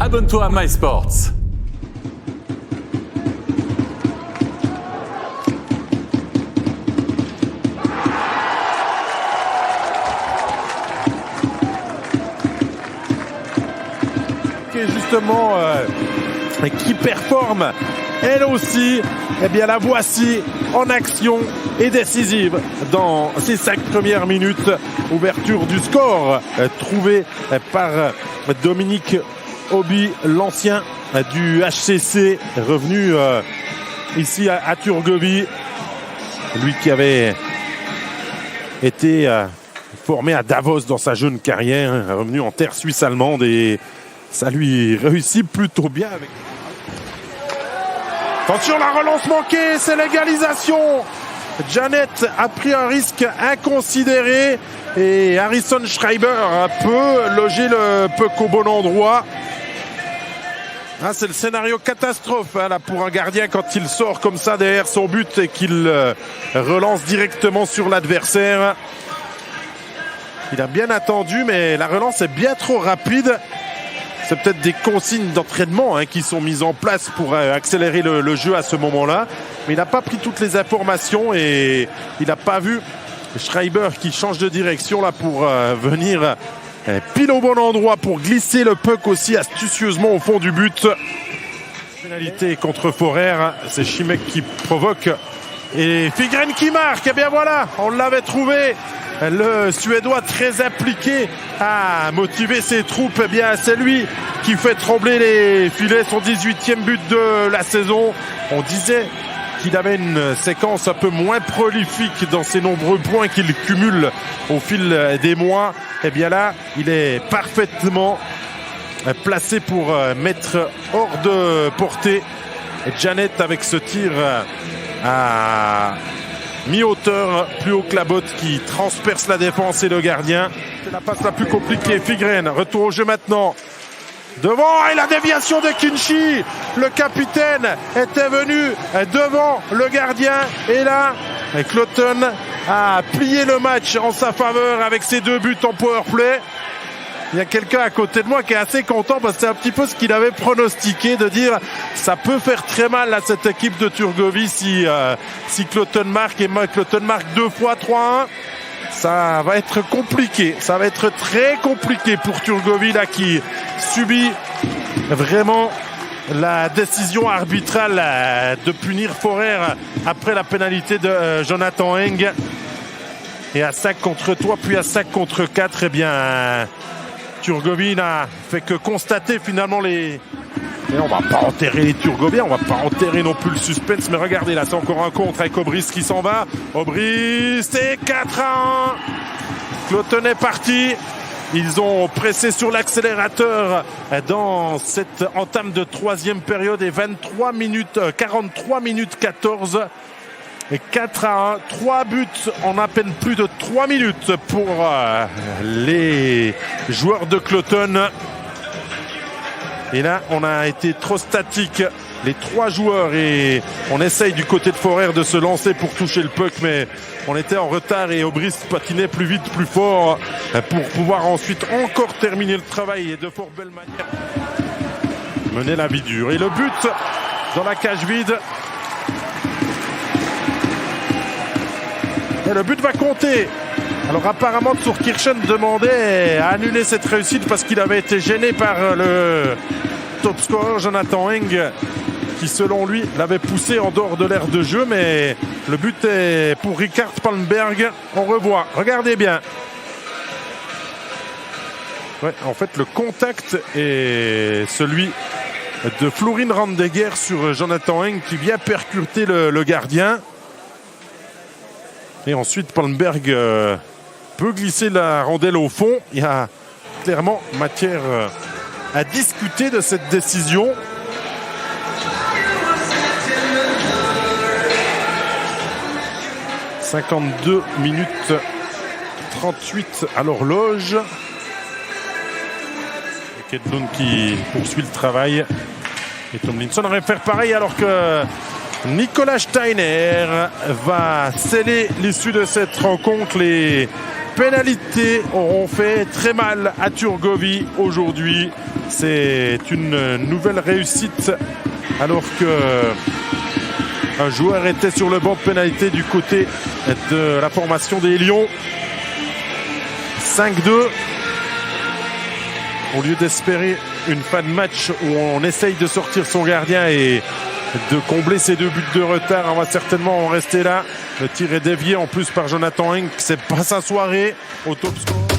abonne-toi à MySports. Justement, qui performe elle aussi, eh bien la voici en action et décisive dans ces 5 premières minutes. Ouverture du score trouvé par Dominique Obi, l'ancien du HCC, revenu ici à Turgovie. Lui qui avait été formé à Davos dans sa jeune carrière, revenu en terre suisse allemande, et ça lui réussit plutôt bien. Attention, la relance manquée, c'est l'égalisation. Janet a pris un risque inconsidéré et Harrison Schreiber peut loger le puck au bon endroit. C'est le scénario catastrophe là, pour un gardien quand il sort comme ça derrière son but et qu'il relance directement sur l'adversaire. Il a bien attendu, mais la relance est bien trop rapide. C'est peut-être des consignes d'entraînement qui sont mises en place pour accélérer le jeu à ce moment-là. Mais il n'a pas pris toutes les informations et il n'a pas vu Schreiber qui change de direction là pour venir pile au bon endroit pour glisser le puck aussi astucieusement au fond du but. Pénalité contre Forer, c'est Chimek qui provoque et Figren qui marque. Et bien voilà, on l'avait trouvé. Le Suédois très impliqué à motiver ses troupes. Eh bien, c'est lui qui fait trembler les filets. Son 18e but de la saison. On disait qu'il avait une séquence un peu moins prolifique dans ses nombreux points qu'il cumule au fil des mois. Eh bien là, il est parfaitement placé pour mettre hors de portée Janet avec ce tir à mi-hauteur, plus haut que la botte, qui transperce la défense et le gardien. C'est la passe la plus compliquée. Figren, retour au jeu maintenant. Devant, et la déviation de Kinchy. Le capitaine était venu devant le gardien. Et là, Cloton a plié le match en sa faveur avec ses 2 buts en powerplay. Il y a quelqu'un à côté de moi qui est assez content parce que c'est un petit peu ce qu'il avait pronostiqué, de dire ça peut faire très mal à cette équipe de Turgovie si Cloton marque, et Cloton marque 2 fois 3-1. Ça va être compliqué, ça va être très compliqué pour Turgovie là qui subit vraiment la décision arbitrale de punir Forer après la pénalité de Jonathan Eng. Et à 5 contre 3 puis à 5 contre 4, eh bien Turgovie n'a fait que constater finalement les... Et on va pas enterrer les Turgoviens, on va pas enterrer non plus le suspense, mais regardez là, c'est encore un contre avec Obrist qui s'en va. Obrist, et 4-1. Cloton est parti. Ils ont pressé sur l'accélérateur dans cette entame de 3e période et 43 minutes 14. Et 4-1, 3 buts en à peine plus de 3 minutes pour les joueurs de Cloton. Et là, on a été trop statique, les 3 joueurs, et on essaye du côté de Forer de se lancer pour toucher le puck, mais on était en retard et Obrist patinait plus vite, plus fort pour pouvoir ensuite encore terminer le travail et de fort belle manière mener la vie dure. Et le but dans la cage vide. Et le but va compter. Alors apparemment Tsurkirchen demandait à annuler cette réussite parce qu'il avait été gêné par le top scorer Jonathan Eng, qui selon lui l'avait poussé en dehors de l'aire de jeu, mais le but est pour Richard Palmberg. On revoit, regardez bien. Ouais, en fait le contact est celui de Florin Randeguer sur Jonathan Eng qui vient percuter le gardien. Et ensuite, Palmberg peut glisser la rondelle au fond. Il y a clairement matière à discuter de cette décision. « 52 minutes 38 à l'horloge. » Kedlund qui poursuit le travail. Et Tomlinson aurait faire pareil alors que Nicolas Steiner va sceller l'issue de cette rencontre. Les pénalités auront fait très mal à Turgovie aujourd'hui. C'est une nouvelle réussite alors que un joueur était sur le banc de pénalité du côté de la formation des Lions. 5-2. Au lieu d'espérer une fin de match où on essaye de sortir son gardien et de combler ses 2 buts de retard, on va certainement en rester là. Le tir est dévié en plus par Jonathan Henk. C'est pas sa soirée au top score.